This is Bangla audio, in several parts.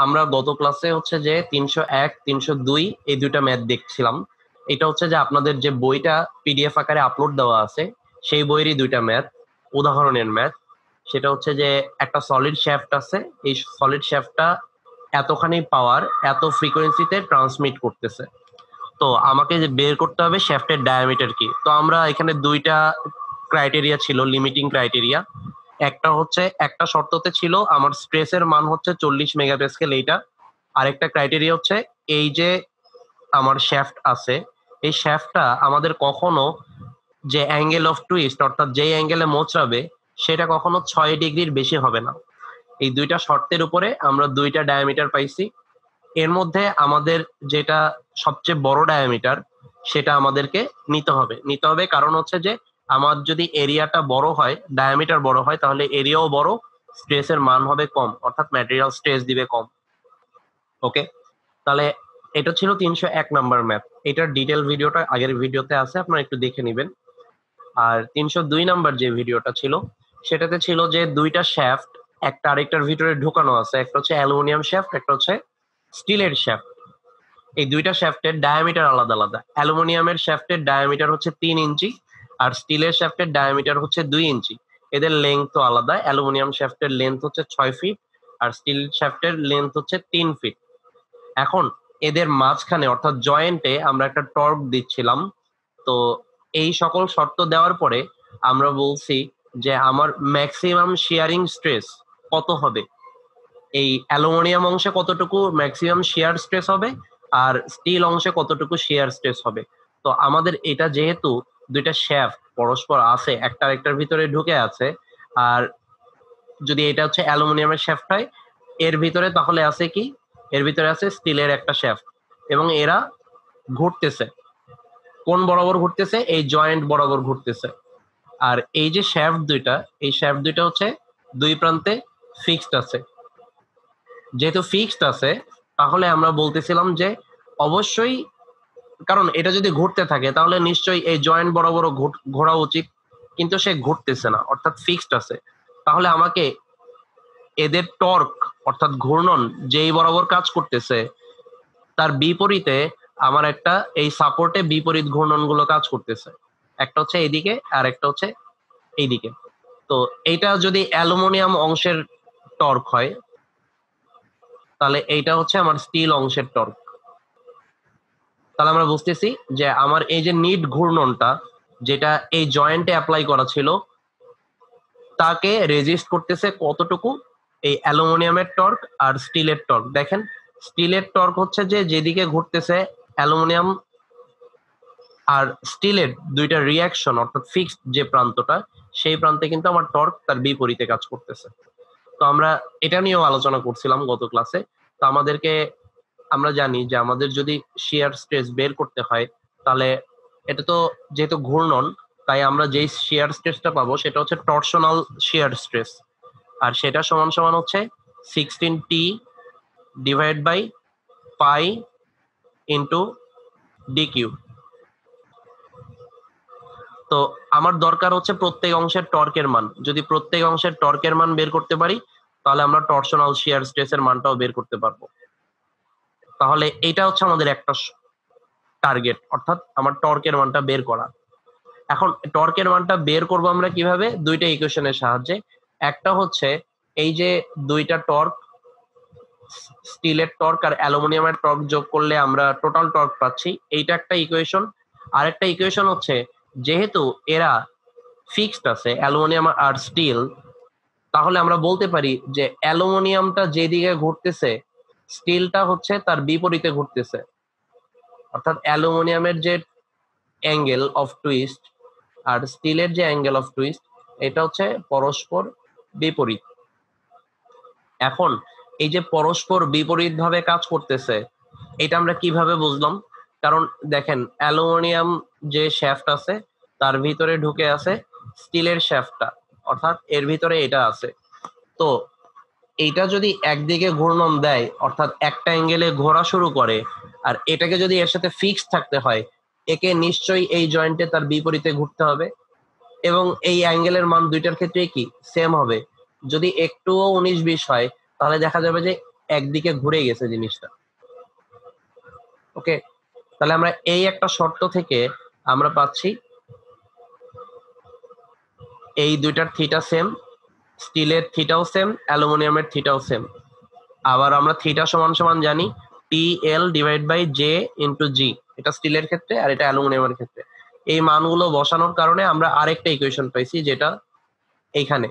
আমরা গত ক্লাসে হচ্ছে যে 301 302 এই দুইটা ম্যাথ দেখছিলাম। এটা হচ্ছে যে আপনাদের যে বইটা পিডিএফ আকারে আপলোড দেওয়া আছে সেই বইয়েরই দুইটা ম্যাথ, উদাহরণের ম্যাথ। সেটা হচ্ছে যে একটা সলিড শ্যাফট আছে, এই সলিড শ্যাফটটা এতখানি পাওয়ার এত ফ্রিকোয়েন্সিতে ট্রান্সমিট করতেছে। তো আমাকে যে বের করতে হবে শ্যাফটের ডায়ামিটার কি। তো আমরা এখানে দুইটা ক্রাইটেরিয়া ছিল, লিমিটিং ক্রাইটেরিয়া। একটা হচ্ছে একটা শর্ততে ছিল আমার স্ট্রেসের মান হচ্ছে 40 মেগাপ্যাসকেল এইটা। আরেকটা ক্রাইটেরিয়া হচ্ছে এই যে আমার শ্যাফট আছে এই শ্যাফটটা আমাদের কখনো যে অ্যাঙ্গেল অফ টুইস্ট অর্থাৎ যেই অ্যাঙ্গেলে মোচড়াবে সেটা কখনো 6 ডিগ্রির বেশি হবে না। এই দুইটা শর্তের উপরে আমরা দুইটা ডায়ামিটার পাইছি। এর মধ্যে আমাদের যেটা সবচেয়ে বড় ডায়ামিটার সেটা আমাদেরকে নিতে হবে কারণ হচ্ছে যে আমার যদি এরিয়াটা বড় হয়, ডায়ামিটার বড় হয়, তাহলে এরিয়াও বড়, স্ট্রেসের মান হবে কম, অর্থাৎ ম্যাটেরিয়াল স্ট্রেস দিবে কম। ওকে, তাহলে এটা ছিল 301 নাম্বার ম্যাথ। এটার ডিটেল ভিডিওটা আগের ভিডিওতে আছে, আপনারা একটু দেখে নেবেন। আর 302 নাম্বার যে ভিডিওটা ছিল সেটাতে ছিল যে দুইটা শ্যাফট একটা আরেকটার ভিতরে ঢুকানো আছে, একটা হচ্ছে অ্যালুমিনিয়াম শ্যাফট, একটা হচ্ছে স্টিলের শ্যাফট। এই দুইটা শ্যাফটের ডায়ামিটার আলাদা আলাদা। অ্যালুমিনিয়ামের শ্যাফটের ডায়ামিটার হচ্ছে 3 ইঞ্চি আর স্টিলের শ্যাফটের ডায়ামিটার হচ্ছে 2 ইঞ্চি। এদের লেন্থ আলাদা, অ্যালুমিনিয়াম শ্যাফটের লেন্থ হচ্ছে 6 ফিট আর স্টিল শ্যাফটের লেন্থ হচ্ছে 3 ফিট। এখন এদের মাঝখানে অর্থাৎ জয়েন্টে আমরা একটা টর্ক দিচ্ছিলাম। তো এই সকল শর্ত দেওয়ার পরে আমরা বলছি যে আমার ম্যাক্সিমাম শিয়ারিং স্ট্রেস কত হবে, এই অ্যালুমিনিয়াম অংশে কতটুকু ম্যাক্সিমাম শিয়ার স্ট্রেস হবে আর স্টিল অংশে কতটুকু শিয়ার স্ট্রেস হবে। তো আমাদের এটা যেহেতু দুইটা শ্যাফট পরস্পর আছে, একটা আরেকটার ভিতরে ঢুকে আছে, আর যদি এটা হচ্ছে অ্যালুমিনিয়ামের শ্যাফট হয় এর ভিতরে তাহলে আছে কি, এর ভিতরে আছে স্টিলের একটা শ্যাফট এবং এরা ঘুরতেছে। কোন বরাবর ঘুরতেছে? এই জয়েন্ট বরাবর ঘুরতেছে। আর এই যে শ্যাফট দুইটা, এই শ্যাফট দুইটা হচ্ছে দুই প্রান্তে ফিক্সড আছে। যেহেতু ফিক্সড আছে তাহলে আমরা বলতেছিলাম যে অবশ্যই, কারণ এটা যদি ঘুরতে থাকে তাহলে নিশ্চয়ই এই জয়েন্ট বরাবর ঘোরা উচিত, কিন্তু সে ঘুরতেছে না অর্থাৎ ফিক্সড আছে। তাহলে আমাকে এদের টর্ক অর্থাৎ ঘূর্ণন যেই বরাবর কাজ করতেছে তার বিপরীতে আমার একটা এই সাপোর্টে বিপরীত ঘূর্ণন গুলো কাজ করতেছে। একটা হচ্ছে এইদিকে আর একটা হচ্ছে এইদিকে। তো এইটা যদি অ্যালুমিনিয়াম অংশের টর্ক হয় তাহলে এইটা হচ্ছে আমার স্টিল অংশের টর্ক। তাহলে আমরা বুঝতেছি যে আমার এই যে নিট ঘূর্ণনটা যেটা এই জয়েন্টে অ্যাপ্লাই করা ছিল তাকে রেজিস্ট করতেছে কতটুকু, এই অ্যালুমিনিয়ামের টর্ক আর স্টিলের টর্ক। দেখেন স্টিলের টর্ক হচ্ছে যে যেদিকে ঘুরতেছে অ্যালুমিনিয়াম আর স্টিলের দুইটা রিয়াকশন অর্থাৎ ফিক্সড যে প্রান্তটা সেই প্রান্তে কিন্তু আমার টর্ক তার বিপরীতে কাজ করতেছে। তো আমরা এটা নিয়েও আলোচনা করছিলাম গত ক্লাসে। তো আমাদেরকে আমরা জানি যে আমাদের যদি শিয়ার স্ট্রেস বের করতে হয় তাহলে এটা তো যেহেতু ঘূর্ণন তাই আমরা যেই শিয়ার স্ট্রেসটা পাবো সেটা হচ্ছে টরশনাল শিয়ার স্ট্রেস, আর সেটা সমান সমান হচ্ছে 16t divide by pi into D cube. তো আমার দরকার হচ্ছে প্রত্যেক অংশের টর্কের মান। যদি প্রত্যেক অংশের টর্কের মান বের করতে পারি তাহলে আমরা টরশনাল শিয়ার স্ট্রেসের মানটাও বের করতে পারবো। তাহলে এটা হচ্ছে আমাদের একটা টার্গেট, অর্থাৎ আমার টর্কের মানটা বের করা। এখন টর্কের মানটা বের করব আমরা কিভাবে? দুইটা ইকুয়েশনের সাহায্যে। একটা হচ্ছে এই যে দুইটা টর্ক, স্টিলের টর্ক আর অ্যালুমিনিয়ামের টর্ক যোগ করলে আমরা টোটাল টর্ক পাচ্ছি, এইটা একটা ইকুয়েশন। আরেকটা ইকুয়েশন হচ্ছে যেহেতু এরা ফিক্সড আছে অ্যালুমিনিয়াম আর স্টিল, তাহলে আমরা বলতে পারি যে অ্যালুমিনিয়ামটা যেদিকে ঘুরতেছে স্টিলটা হচ্ছে তার বিপরীতে ঘুরতেছে। অর্থাৎ অ্যালুমিনিয়ামের যে অ্যাঙ্গেল অফ টুইস্ট আর স্টিলের যে অ্যাঙ্গেল অফ টুইস্ট এটা হচ্ছে পরস্পর বিপরীত। এখন এই যে পরস্পর বিপরীত ভাবে কাজ করতেছে এটা আমরা কিভাবে বুঝলাম? কারণ দেখেন অ্যালুমিনিয়াম যে শ্যাফট আছে তার ভিতরে ঢুকে আছে স্টিলের শ্যাফটটা, অর্থাৎ এর ভিতরে এটা আছে। তো এইটা যদি একদিকে ঘূর্ণন দেয় অর্থাৎ একটা অ্যাঙ্গেলে ঘোরা শুরু করে আর এটাকে যদি এর সাথে ফিক্স থাকতে হয় একে নিশ্চয়ই এই জয়েন্টে তার বিপরীতে ঘুরতে হবে এবং এই অ্যাঙ্গেলের মান দুইটার ক্ষেত্রে কি সেম হবে। যদি একটুও 19-20 হয় তাহলে দেখা যাবে যে একদিকে ঘুরে গেছে জিনিসটা। ওকে, তাহলে আমরা এই একটা শর্ত থেকে আমরা পাচ্ছি এই দুইটার থিটা সেম, স্টিলের থিটাও সেম, অ্যালুমিনিয়ামের থিটাও সেম। আবার আমরা থিটা সমান সমান জানি TL divide by J into G, এটা স্টিলের ক্ষেত্রে আর এটা অ্যালুমিনিয়ামের ক্ষেত্রে। এই মানগুলো বসানোর কারণে আমরা আরেকটা ইকুয়েশন পাইছি যেটা এইখানে।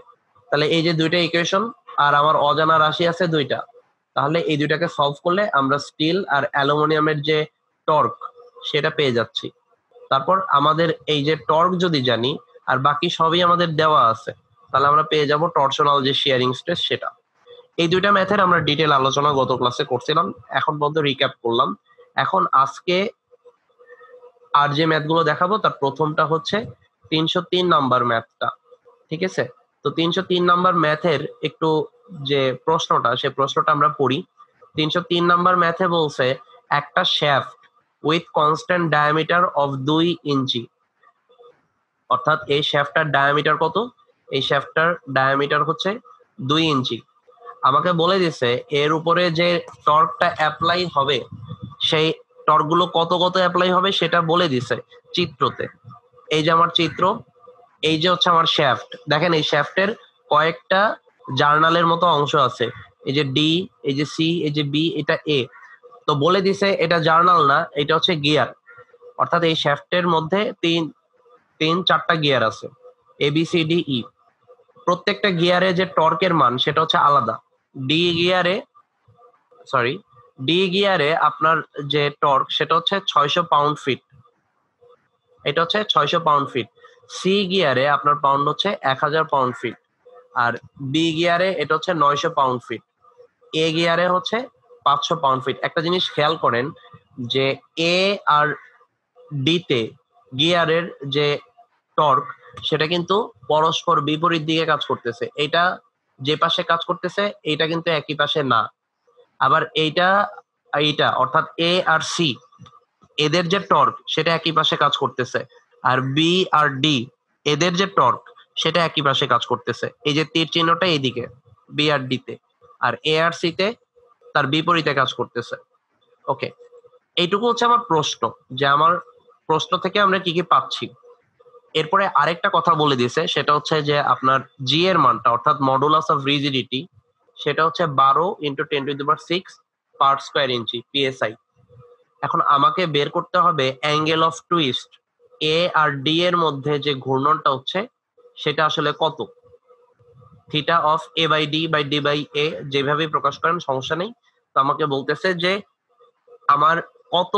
তাহলে এই যে দুইটা ইকুয়েশন আর আমার অজানা রাশি আছে দুইটা, তাহলে এই দুইটাকে সলভ করলে আমরা স্টিল আর অ্যালুমিনিয়ামের যে টর্ক সেটা পেয়ে যাচ্ছি। তারপর আমাদের এই যে টর্ক যদি জানি আর বাকি সবই আমাদের দেওয়া আছে, তাহলে আমরা পেয়ে যাব টরশনাল যে শিয়ারিং স্ট্রেস সেটা। এই দুইটা ম্যাথের আমরা ডিটেল আলোচনা গত ক্লাসে করছিলাম, এখন পর্যন্ত রিক্যাপ করলাম। এখন আজকে আর যে ম্যাথগুলো দেখাবো তার প্রথমটা হচ্ছে 303 নাম্বার ম্যাথটা। ঠিক আছে, তো 303 নাম্বার ম্যাথের একটু যে প্রশ্নটা, সেই প্রশ্নটা আমরা পড়ি। 303 নাম্বার ম্যাথে বলছে একটা shaft with constant diameter of 2 ইঞ্চি, অর্থাৎ এই শ্যাফটটার ডায়ামিটার কত? এই শ্যাফটটার ডায়ামিটার হচ্ছে 2 ইঞ্চি। আমাকে বলে দিছে এর উপরে যে টর্কটা অ্যাপ্লাই হবে সেই টর্কগুলো কত কত অ্যাপ্লাই হবে সেটা বলে দিছে চিত্রতে। এই যে আমার চিত্র, এই যে হচ্ছে আমার শ্যাফট, দেখেন এই শ্যাফটের কয়েকটা জার্নালের মতো অংশ আছে, এই যে ডি, এই যে সি, এই যে বি, এটা এ। তো বলে দিছে এটা জার্নাল না, এটা হচ্ছে গিয়ার, অর্থাৎ এই শ্যাফটের মধ্যে তিন চারটা গিয়ার আছে, ABCDE। প্রত্যেকটা গিয়ারে যে টর্কের মান সেটা হচ্ছে আলাদা। ডি গিয়ারে ডি গিয়ারে আপনার যে টর্ক সেটা হচ্ছে 600 পাউন্ড ফিট, এটা হচ্ছে 600 পাউন্ড ফিট। সি গিয়ারে আপনার পাউন্ড হচ্ছে 1000 পাউন্ড ফিট, আর বি গিয়ারে এটা হচ্ছে 900 পাউন্ড ফিট, এ গিয়ারে হচ্ছে 500 পাউন্ড ফিট। একটা জিনিস খেয়াল করেন যে এ আর ডি তে গিয়ারের যে টর্ক সেটা কিন্তু পরস্পর বিপরীত দিকে কাজ করতেছে, এটা যে পাশে কাজ করতেছে এইটা কিন্তু একই পাশে না। আবার এইটা অর্থাৎ এ আর সি এদের যে টর্ক সেটা একই পাশে কাজ করতেছে, আর বি আর ডি এদের যে টর্ক সেটা একই পাশে কাজ করতেছে। এই যে তীর চিহ্নটা এইদিকে বি আর ডি তে, আর এ আর সি তে তার বিপরীতে কাজ করতেছে। ওকে, এইটুকু হচ্ছে আমার প্রশ্ন, যে আমার প্রশ্ন থেকে আমরা কি কি পাচ্ছি। এরপরে আরেকটা কথা বলে দিয়েছে, সেটা হচ্ছে যে আপনার জি এর মানটা অর্থাৎ মডুলাস অফ রিজিডিটি সেটা হচ্ছে 12 × 10⁶ পার স্কয়ার ইঞ্চি PSI। এখন আমাকে বের করতে হবে অ্যাঙ্গেল অফ টুইস্ট এ আর ডি এর মধ্যে যে ঘূর্ণনটা হচ্ছে সেটা আসলে কত। থিটা অফ A/D/D/A যেভাবে প্রকাশ করেন সমস্যা নেই। তো আমাকে বলতেছে যে আমার কত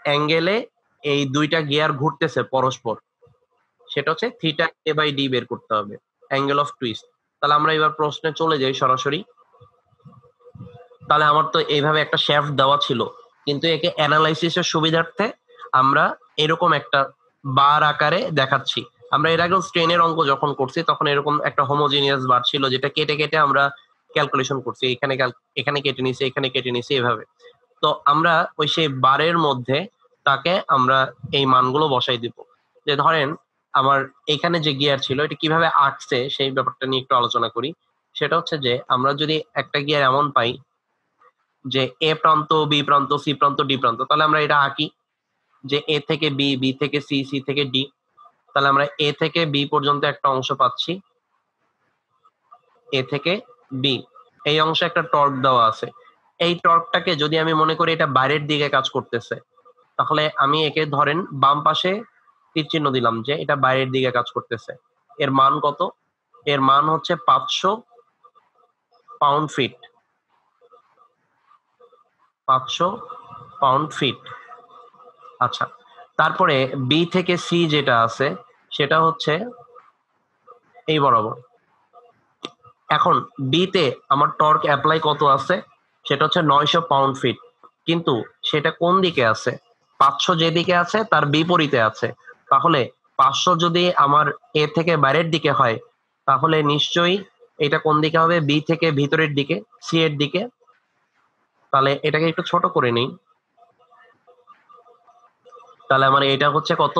অ্যাঙ্গেলে এই দুইটা গিয়ার ঘুরতেছে পরস্পর, সেটা হচ্ছে থিটা A/D বের করতে হবে, অ্যাঙ্গেল অফ টুইস্ট। তাহলে আমরা এবার প্রশ্নে চলে যাই সরাসরি। তাহলে আমার তো এইভাবে একটা শ্যাফট দেওয়া ছিল, কিন্তু একে অ্যানালাইসিসের সুবিধার্থে আমরা এরকম একটা বার আকারে দেখাচ্ছি। আমরা এর আগেও স্ট্রেনের অঙ্ক যখন করছি তখন এরকম একটা হোমোজিনিয়াস বার ছিল যেটা কেটে কেটে আমরা ক্যালকুলেশন করছি, এখানে কেটে নিছি, এখানে কেটে নিছি, এভাবে। তো আমরা ওই সেই বারের মধ্যে তাকে আমরা এই মানগুলো বসাই দিব। যে ধরেন আমার এখানে যে গিয়ার ছিল এটা কিভাবে আঁকছে সেই ব্যাপারটা নিয়ে একটু আলোচনা করি। সেটা হচ্ছে যে আমরা যদি একটা গিয়ার এমন পাই যে এ প্রান্ত, বি প্রান্ত, সি প্রান্ত, ডি প্রান্ত, তাহলে আমরা এটা আঁকি যে এ থেকে বি, বি থেকে সি, সি থেকে ডি। তাহলে আমরা এ থেকে বি পর্যন্ত একটা অংশ পাচ্ছি, এ থেকে বি। এই অংশে একটা টর্ক দেওয়া আছে। এই টর্কটাকে যদি আমি মনে করি এটা বাইরের দিকে কাজ করতেছে, তাহলে আমি একে ধরেন বাম পাশে তীর চিহ্ন দিলাম যে এটা বাইরের দিকে কাজ করতেছে। এর মান কত? এর মান হচ্ছে 500 পাউন্ড ফিট। 500 pound fit. আচ্ছা, তারপরে বি থেকে সি যেটা আছে সেটা হচ্ছে এই বরাবর। এখন বি তে আমার টর্ক অ্যাপ্লাই কত আছে? সেটা হচ্ছে 900 পাউন্ড ফিট, কিন্তু সেটা কোন দিকে আছে? 500 যেদিকে আছে তার বিপরীতে আছে। তাহলে 500 যদি আমার এ থেকে বাইরের দিকে হয় তাহলে নিশ্চয়ই এটা কোন দিকে হবে? বি থেকে ভিতরের দিকে, সি এর দিকে। তাহলে এটাকে একটু ছোট করে নিই। তাহলে আমার এটা হচ্ছে কত?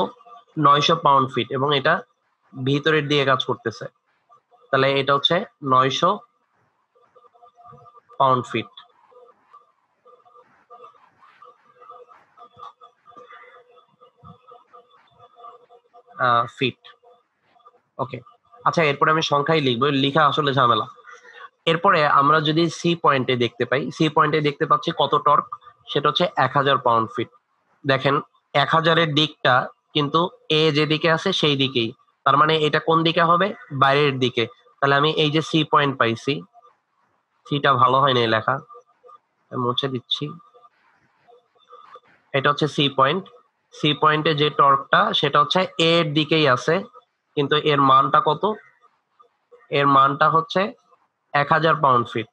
900 পাউন্ড ফিট, এবং এটা ভিতরের দিকে কাজ করতেছে। তাহলে এটা হচ্ছে 900 পাউন্ড ফিট। ফিট। ওকে, আচ্ছা এরপরে আমি সংখ্যাই লিখবো, লিখা আসলে ঝামেলা। এরপরে আমরা যদি সি পয়েন্টে দেখতে পাই, সি পয়েন্টে দেখতে পাচ্ছি কত টর্ক, সেটা হচ্ছে 1000 পাউন্ড ফিট। দেখেন 1000-এর দিকটা কিন্তু এ যেদিকে আছে সেই দিকেই, তার মানে এটা কোন দিকে হবে, বাইরের দিকে। তাহলে আমি এই যে সি পয়েন্ট পাইছি, সিটা ভালো হয়নি লেখা, মুছে দিচ্ছি। এটা হচ্ছে সি পয়েন্ট। সি পয়েন্টে যে টর্কটা সেটা হচ্ছে এ এর দিকেই আছে, কিন্তু এর মানটা কত, এর মানটা হচ্ছে 1000 পাউন্ড ফিট।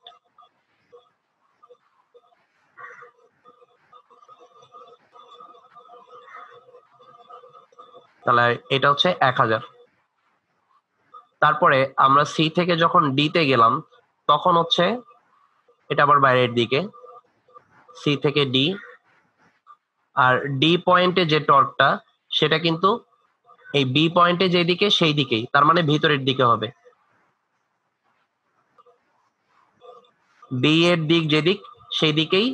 তাহলে এটা হচ্ছে 1000। তারপরে আমরা সি থেকে যখন ডি তে গেলাম তখন হচ্ছে এটা আবার বাইরের দিকে, সি থেকে ডি। আর ডি পয়েন্টে যে টর্কটা সেটা কিন্তু এই বি পয়েন্টে যেদিকে সেই দিকেই, তার মানে ভিতরের দিকে হবে। বি এর দিক যেদিক সেই দিকেই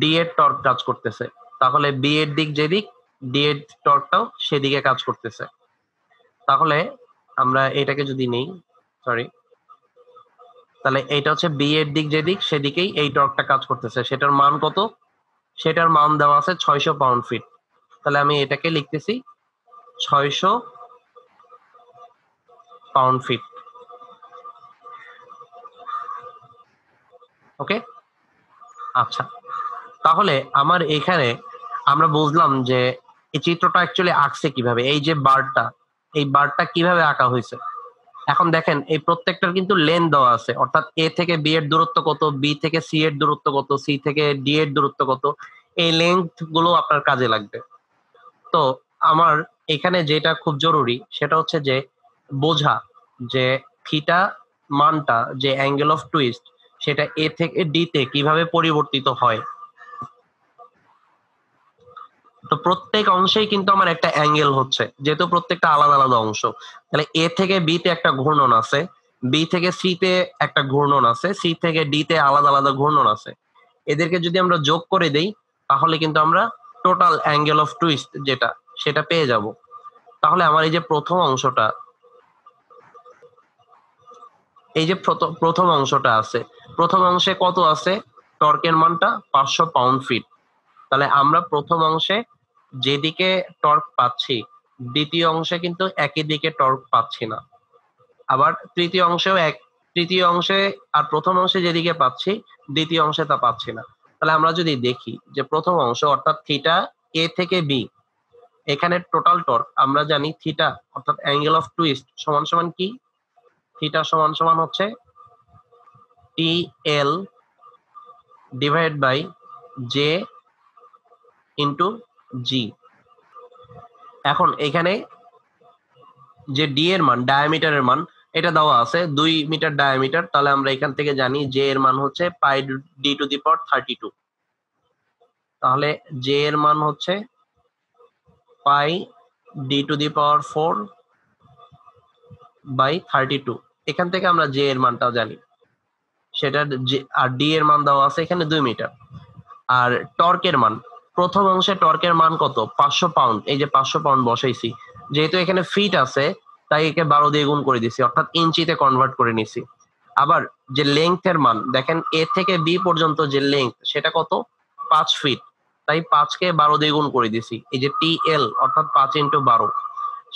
ডি এর টর্ক কাজ করতেছে, তাহলে বি এর দিক যেদিক ডি এর টর্কটাও সেদিকে কাজ করতেছে। তাহলে আমরা এটাকে যদি নেই, সরি, তাহলে এটা হচ্ছে বি এর দিক যেদিক সেদিকেই এই টর্কটা কাজ করতেছে। সেটার মান কত, সেটার মান দেওয়া আছে 600 পাউন্ড ফিট। তাহলে আমি এটাকে লিখতেছি 600 পাউন্ড ফিট। ওকে, আচ্ছা তাহলে আমার এখানে আমরা বুঝলাম যে এই চিত্রটা অ্যাকচুয়ালি আঁকছে কিভাবে, এই যে বারটা, এই বারটা কিভাবে আঁকা হয়েছে। এখন দেখেন এই প্রত্যেকটার কিন্তু লেন দেওয়া আছে, অর্থাৎ এ থেকে বি এর দূরত্ব কত, বি থেকে সি এর দূরত্ব কত, সি থেকে ডি এর দূরত্ব কত, এই লেন্থ গুলো আপনার কাজে লাগবে। তো আমার এখানে যেটা খুব জরুরি সেটা হচ্ছে যে বোঝা যে থিটা মানটা, যে অ্যাঙ্গেল অফ টুইস্ট, সেটা এ থেকে ডি তে কিভাবে পরিবর্তিত হয়। তো প্রত্যেক অংশেই কিন্তু আমার একটা অ্যাঙ্গেল হচ্ছে, যেহেতু প্রত্যেকটা আলাদা আলাদা অংশ। তাহলে এ থেকে বি তে একটা ঘূর্ণন আছে, বি থেকে সি তে একটা ঘূর্ণন আছে, সি থেকে ডি তে আলাদা আলাদা ঘূর্ণন আছে। এদেরকে যদি আমরা যোগ করে দেই তাহলে কিন্তু আমরা টোটাল অ্যাঙ্গেল অফ টুইস্ট যেটা, সেটা পেয়ে যাব। তাহলে আমার এই যে প্রথম অংশটা, এই যে প্রথম অংশটা আছে, প্রথম অংশে কত আছে, টর্কের মানটা 500 পাউন্ড ফিট। তাহলে আমরা প্রথম অংশে যেদিকে টর্ক পাচ্ছি দ্বিতীয় অংশে কিন্তু একই দিকে টর্ক পাচ্ছি না। আবার তৃতীয় অংশেও তৃতীয় অংশে আর প্রথম অংশে যেদিকে পাচ্ছি দ্বিতীয় অংশে তা পাচ্ছি না। তাহলে আমরা যদি দেখি যে প্রথম অংশ অর্থাৎ থিটা এ থেকে বি, এখানে টোটাল টর্ক আমরা জানি থিটা অর্থাৎ অ্যাঙ্গেল অফ টুইস্ট সমান সমান কি, থিটা সমান সমান হচ্ছে টি এল ডিভাইড বাই জে ইন্টু জি। এখন এখানে যে ডি এর মান, ডায়ামিটারের মান, এটা দেওয়া আছে 2 মিটার ডায়ামিটার। তাহলে আমরা এখান থেকে জানি জে এর মান হচ্ছে পাই ডি টু দি পাওয়ার 32। তাহলে জে এর মান হচ্ছে pi D to the power 4 by 32। এখান থেকে আমরা জে এর মানটাও জানি, সেটা আর ডি এর মান দেওয়া আছে এখানে 2 মিটার। আর টর্কের মান, প্রথম অংশে টর্কের মান কত, 500 পাউন্ড। এই যে 500 পাউন্ড বসাইছি, যেহেতু এখানে ফিট আছে তাই একে 12 দিয়ে গুণ করে দিছি, অর্থাৎ ইঞ্চিতে কনভার্ট করে নিছি। আবার যে লেংথের মান দেখেন, এ থেকে বি পর্যন্ত যে লেংথ সেটা কত, 5 ফিট, তাই 5 কে 12 দিয়ে গুণ করে দিছি। এই যে টি এল অর্থাৎ 5 ইন্টু 12,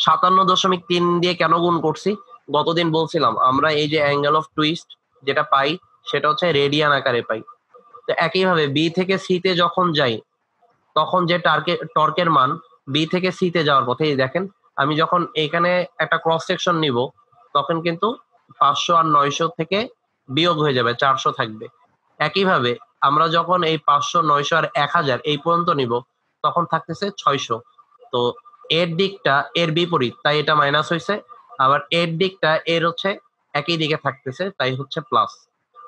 57.3 দিয়ে কেন গুণ করছি, গতদিন বলছিলাম আমরা এই যে অ্যাঙ্গেল অফ টুইস্ট যেটা পাই সেটা হচ্ছে রেডিয়ান আকারে পাই। তো একইভাবে বি থেকে সি তে যখন যাই তখন যে টর্কের মান বি থেকে সি তে যাওয়ার পথে, এই দেখেন আমি যখন এখানে একটা ক্রস সেকশন নিব তখন কিন্তু 500 আর 900 থেকে বিয়োগ হয়ে যাবে, 400 থাকবে। একইভাবে আমরা যখন এই 500, 900 আর 1000 এই পর্যন্ত নিব তখন থাকতেছে 600। তো এর দিকটা এর বিপরীত তাই এটা মাইনাস হয়েছে, আবার এর দিকটা এর হচ্ছে একই দিকে থাকতেছে তাই হচ্ছে প্লাস।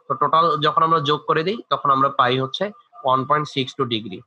তো টোটাল যখন আমরা যোগ করে দিই তখন আমরা পাই হচ্ছে 1.62 ডিগ্রি।